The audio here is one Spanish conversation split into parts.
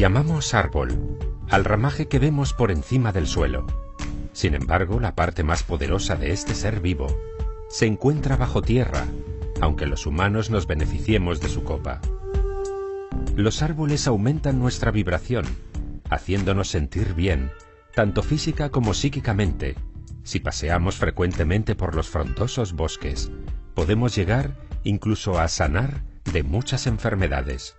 Llamamos árbol al ramaje que vemos por encima del suelo. Sin embargo, la parte más poderosa de este ser vivo se encuentra bajo tierra, aunque los humanos nos beneficiemos de su copa. Los árboles aumentan nuestra vibración, haciéndonos sentir bien, tanto física como psíquicamente. Si paseamos frecuentemente por los frondosos bosques, podemos llegar incluso a sanar de muchas enfermedades.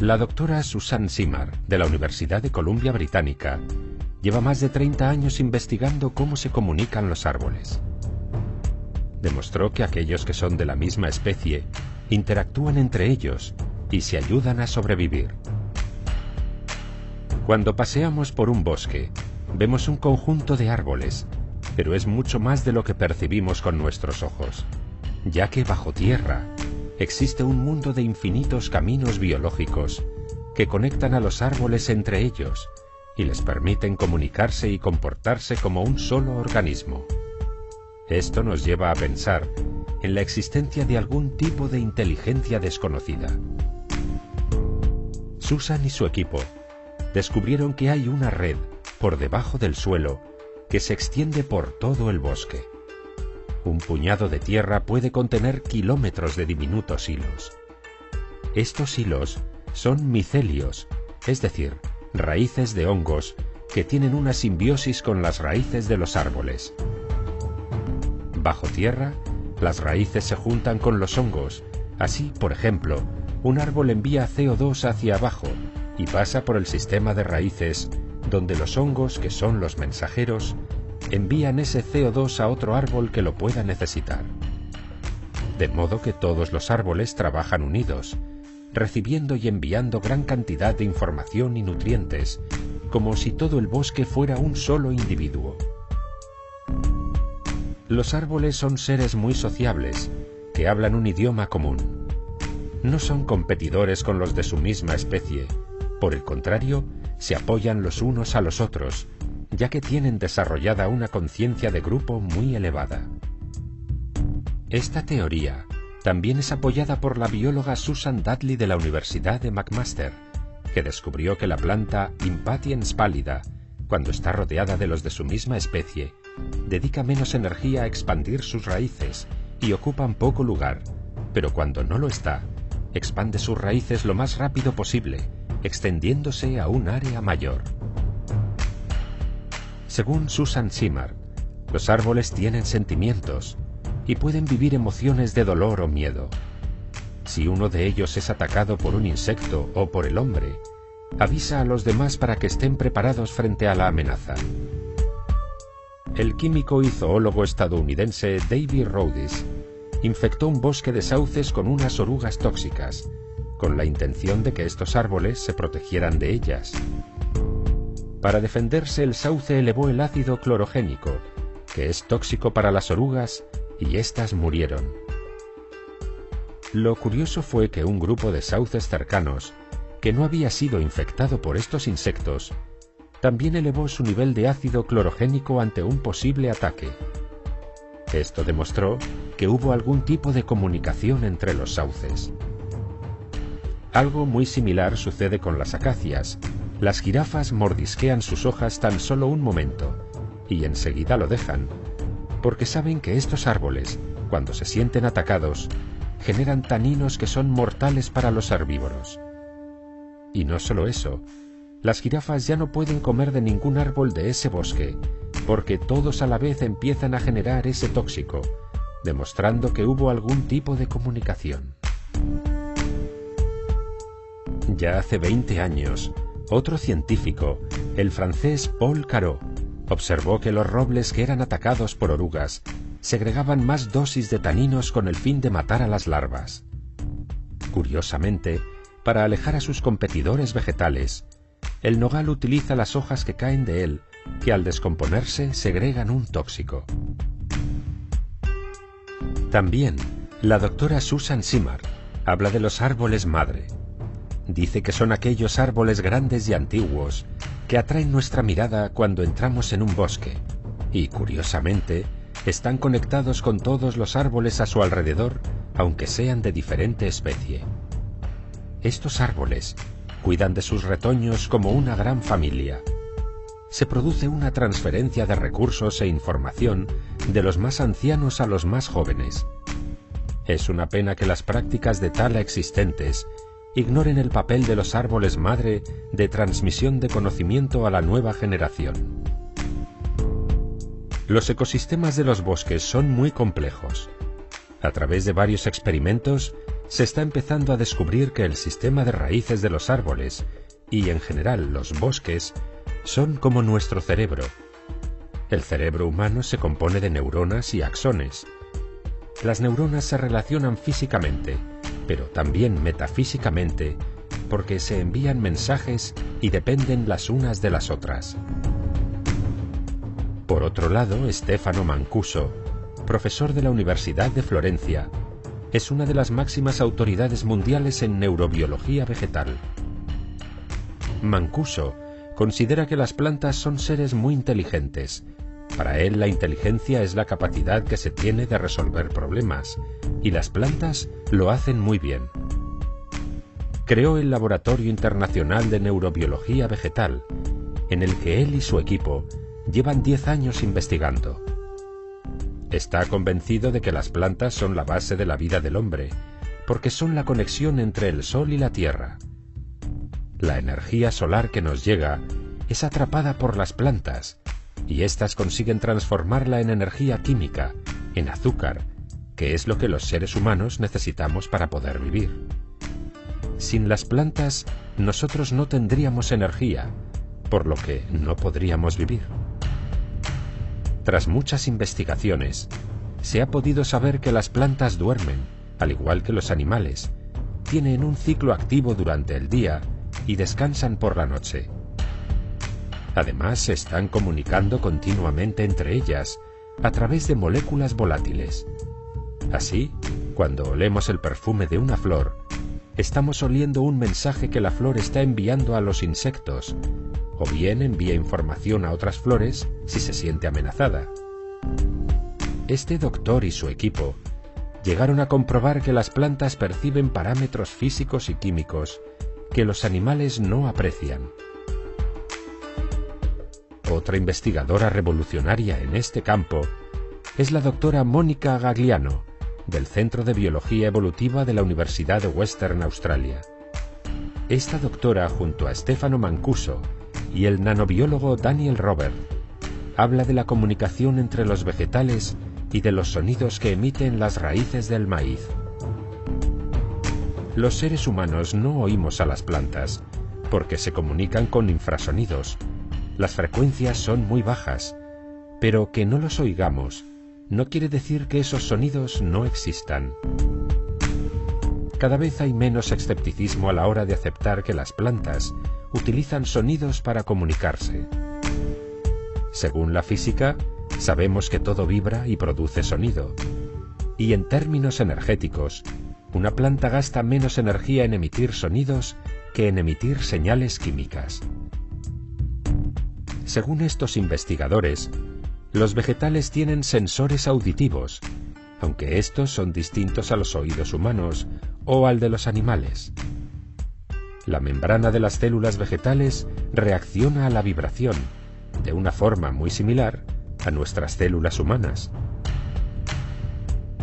La doctora Susan Simard, de la Universidad de Columbia Británica, lleva más de 30 años investigando cómo se comunican los árboles. Demostró que aquellos que son de la misma especie interactúan entre ellos y se ayudan a sobrevivir. Cuando paseamos por un bosque, vemos un conjunto de árboles, pero es mucho más de lo que percibimos con nuestros ojos, ya que bajo tierra existe un mundo de infinitos caminos biológicos que conectan a los árboles entre ellos y les permiten comunicarse y comportarse como un solo organismo. Esto nos lleva a pensar en la existencia de algún tipo de inteligencia desconocida. Susan y su equipo descubrieron que hay una red por debajo del suelo que se extiende por todo el bosque. Un puñado de tierra puede contener kilómetros de diminutos hilos. Estos hilos son micelios, es decir, raíces de hongos que tienen una simbiosis con las raíces de los árboles. Bajo tierra, las raíces se juntan con los hongos. Así, por ejemplo, un árbol envía CO2 hacia abajo y pasa por el sistema de raíces, donde los hongos, que son los mensajeros, envían ese CO2 a otro árbol que lo pueda necesitar. De modo que todos los árboles trabajan unidos, recibiendo y enviando gran cantidad de información y nutrientes, como si todo el bosque fuera un solo individuo. Los árboles son seres muy sociables, que hablan un idioma común. No son competidores con los de su misma especie, por el contrario, se apoyan los unos a los otros, ya que tienen desarrollada una conciencia de grupo muy elevada. Esta teoría también es apoyada por la bióloga Susan Dudley de la Universidad de McMaster, que descubrió que la planta Impatiens pallida, cuando está rodeada de los de su misma especie, dedica menos energía a expandir sus raíces y ocupan poco lugar, pero cuando no lo está, expande sus raíces lo más rápido posible, extendiéndose a un área mayor. Según Susan Simard, los árboles tienen sentimientos y pueden vivir emociones de dolor o miedo. Si uno de ellos es atacado por un insecto o por el hombre, avisa a los demás para que estén preparados frente a la amenaza. El químico y zoólogo estadounidense David Rhodes infectó un bosque de sauces con unas orugas tóxicas, con la intención de que estos árboles se protegieran de ellas. Para defenderse, el sauce elevó el ácido clorogénico, que es tóxico para las orugas, y éstas murieron. Lo curioso fue que un grupo de sauces cercanos, que no había sido infectado por estos insectos, también elevó su nivel de ácido clorogénico ante un posible ataque. Esto demostró que hubo algún tipo de comunicación entre los sauces. Algo muy similar sucede con las acacias. Las jirafas mordisquean sus hojas tan solo un momento, y enseguida lo dejan, porque saben que estos árboles, cuando se sienten atacados, generan taninos que son mortales para los herbívoros. Y no solo eso, las jirafas ya no pueden comer de ningún árbol de ese bosque, porque todos a la vez empiezan a generar ese tóxico, demostrando que hubo algún tipo de comunicación. Ya hace 20 años, otro científico, el francés Paul Carot, observó que los robles que eran atacados por orugas segregaban más dosis de taninos con el fin de matar a las larvas. Curiosamente, para alejar a sus competidores vegetales, el nogal utiliza las hojas que caen de él, que al descomponerse segregan un tóxico. También, la doctora Susan Simard habla de los árboles madre. Dice que son aquellos árboles grandes y antiguos que atraen nuestra mirada cuando entramos en un bosque, y curiosamente, están conectados con todos los árboles a su alrededor, aunque sean de diferente especie. Estos árboles, Cuidan de sus retoños como una gran familia. Se produce una transferencia de recursos e información de los más ancianos a los más jóvenes. Es una pena que las prácticas de tala existentes ignoren el papel de los árboles madre de transmisión de conocimiento a la nueva generación. Los ecosistemas de los bosques son muy complejos. A través de varios experimentos, se está empezando a descubrir que el sistema de raíces de los árboles, y en general los bosques, son como nuestro cerebro. El cerebro humano se compone de neuronas y axones. Las neuronas se relacionan físicamente, pero también metafísicamente, porque se envían mensajes y dependen las unas de las otras. Por otro lado, Stefano Mancuso, profesor de la Universidad de Florencia, es una de las máximas autoridades mundiales en neurobiología vegetal. Mancuso considera que las plantas son seres muy inteligentes. Para él, la inteligencia es la capacidad que se tiene de resolver problemas, y las plantas lo hacen muy bien. Creó el Laboratorio Internacional de Neurobiología Vegetal, en el que él y su equipo llevan 10 años investigando. Está convencido de que las plantas son la base de la vida del hombre, porque son la conexión entre el Sol y la Tierra. La energía solar que nos llega es atrapada por las plantas, y éstas consiguen transformarla en energía química, en azúcar, que es lo que los seres humanos necesitamos para poder vivir. Sin las plantas, nosotros no tendríamos energía, por lo que no podríamos vivir. Tras muchas investigaciones, se ha podido saber que las plantas duermen, al igual que los animales, tienen un ciclo activo durante el día y descansan por la noche. Además, se están comunicando continuamente entre ellas a través de moléculas volátiles. Así, cuando olemos el perfume de una flor, estamos oliendo un mensaje que la flor está enviando a los insectos, o bien envía información a otras flores si se siente amenazada. Este doctor y su equipo llegaron a comprobar que las plantas perciben parámetros físicos y químicos que los animales no aprecian. Otra investigadora revolucionaria en este campo es la doctora Mónica Gagliano, del Centro de Biología Evolutiva de la Universidad de Western Australia. Esta doctora, junto a Stefano Mancuso y el nanobiólogo Daniel Robert, habla de la comunicación entre los vegetales y de los sonidos que emiten las raíces del maíz. Los seres humanos no oímos a las plantas, porque se comunican con infrasonidos. Las frecuencias son muy bajas, pero que no los oigamos no quiere decir que esos sonidos no existan. Cada vez hay menos escepticismo a la hora de aceptar que las plantas utilizan sonidos para comunicarse. Según la física, sabemos que todo vibra y produce sonido. Y en términos energéticos, una planta gasta menos energía en emitir sonidos que en emitir señales químicas. Según estos investigadores, los vegetales tienen sensores auditivos, aunque estos son distintos a los oídos humanos o al de los animales. La membrana de las células vegetales reacciona a la vibración, de una forma muy similar a nuestras células humanas.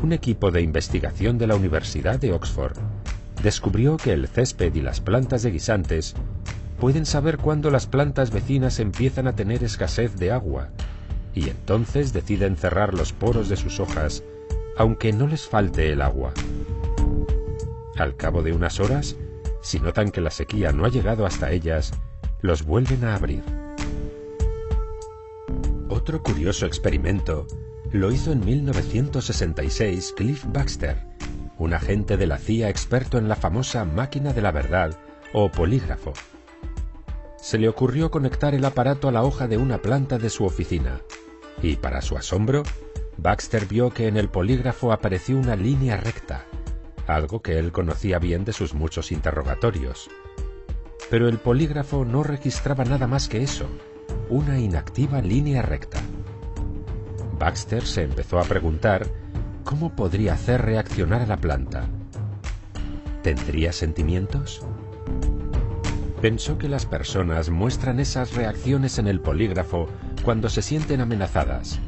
Un equipo de investigación de la Universidad de Oxford descubrió que el césped y las plantas de guisantes pueden saber cuándo las plantas vecinas empiezan a tener escasez de agua, y entonces deciden cerrar los poros de sus hojas, aunque no les falte el agua. Al cabo de unas horas, si notan que la sequía no ha llegado hasta ellas, los vuelven a abrir. Otro curioso experimento lo hizo en 1966 Cliff Baxter, un agente de la CIA experto en la famosa máquina de la verdad o polígrafo. Se le ocurrió conectar el aparato a la hoja de una planta de su oficina, y para su asombro, Baxter vio que en el polígrafo apareció una línea recta, algo que él conocía bien de sus muchos interrogatorios. Pero el polígrafo no registraba nada más que eso, una inactiva línea recta. Baxter se empezó a preguntar cómo podría hacer reaccionar a la planta. ¿Tendría sentimientos? Pensó que las personas muestran esas reacciones en el polígrafo cuando se sienten amenazadas.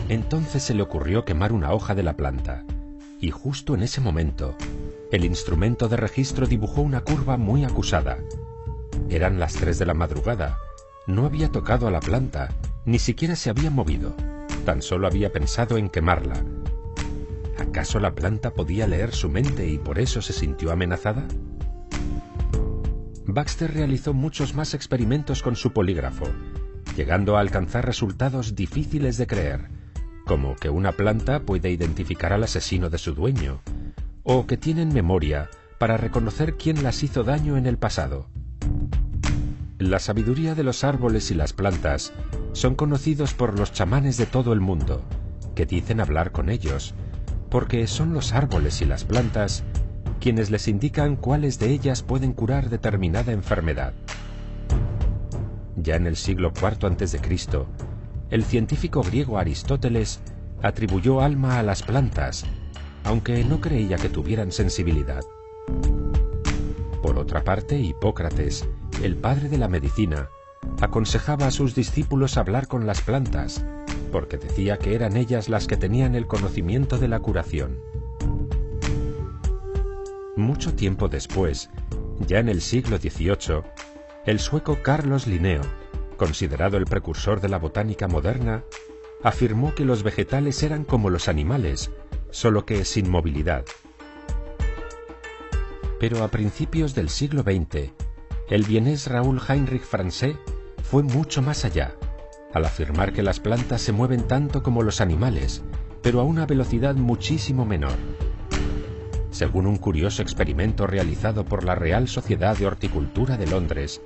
Entonces se le ocurrió quemar una hoja de la planta, y justo en ese momento, el instrumento de registro dibujó una curva muy acusada. Eran las 3 de la madrugada, no había tocado a la planta, ni siquiera se había movido, tan solo había pensado en quemarla. ¿Acaso la planta podía leer su mente y por eso se sintió amenazada? Baxter realizó muchos más experimentos con su polígrafo, llegando a alcanzar resultados difíciles de creer, como que una planta puede identificar al asesino de su dueño, o que tienen memoria para reconocer quién las hizo daño en el pasado. La sabiduría de los árboles y las plantas son conocidos por los chamanes de todo el mundo, que dicen hablar con ellos, porque son los árboles y las plantas quienes les indican cuáles de ellas pueden curar determinada enfermedad. Ya en el siglo IV a.C., el científico griego Aristóteles atribuyó alma a las plantas, aunque no creía que tuvieran sensibilidad. Por otra parte, Hipócrates, el padre de la medicina, aconsejaba a sus discípulos hablar con las plantas, porque decía que eran ellas las que tenían el conocimiento de la curación. Mucho tiempo después, ya en el siglo XVIII, el sueco Carlos Linneo, considerado el precursor de la botánica moderna, afirmó que los vegetales eran como los animales, solo que sin movilidad. Pero a principios del siglo XX, el vienés Raoul Heinrich Francé fue mucho más allá, al afirmar que las plantas se mueven tanto como los animales, pero a una velocidad muchísimo menor. Según un curioso experimento realizado por la Real Sociedad de Horticultura de Londres,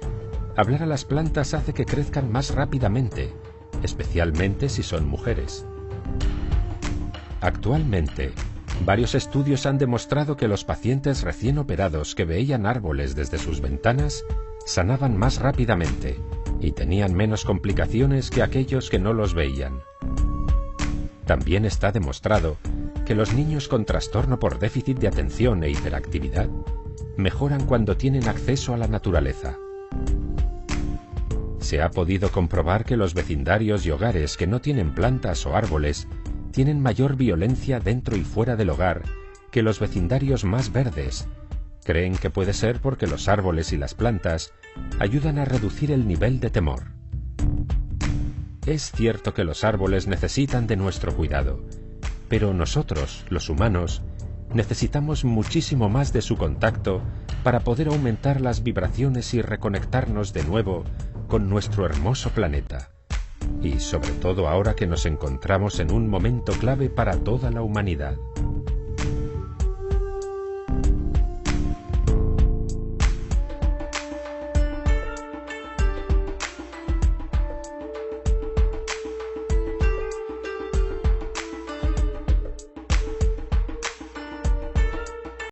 hablar a las plantas hace que crezcan más rápidamente, especialmente si son mujeres. Actualmente, varios estudios han demostrado que los pacientes recién operados que veían árboles desde sus ventanas sanaban más rápidamente y tenían menos complicaciones que aquellos que no los veían. También está demostrado que los niños con trastorno por déficit de atención e hiperactividad mejoran cuando tienen acceso a la naturaleza. Se ha podido comprobar que los vecindarios y hogares que no tienen plantas o árboles tienen mayor violencia dentro y fuera del hogar que los vecindarios más verdes. Creen que puede ser porque los árboles y las plantas ayudan a reducir el nivel de temor. Es cierto que los árboles necesitan de nuestro cuidado, pero nosotros, los humanos, necesitamos muchísimo más de su contacto para poder aumentar las vibraciones y reconectarnos de nuevo con nuestro hermoso planeta. Y sobre todo ahora que nos encontramos en un momento clave para toda la humanidad.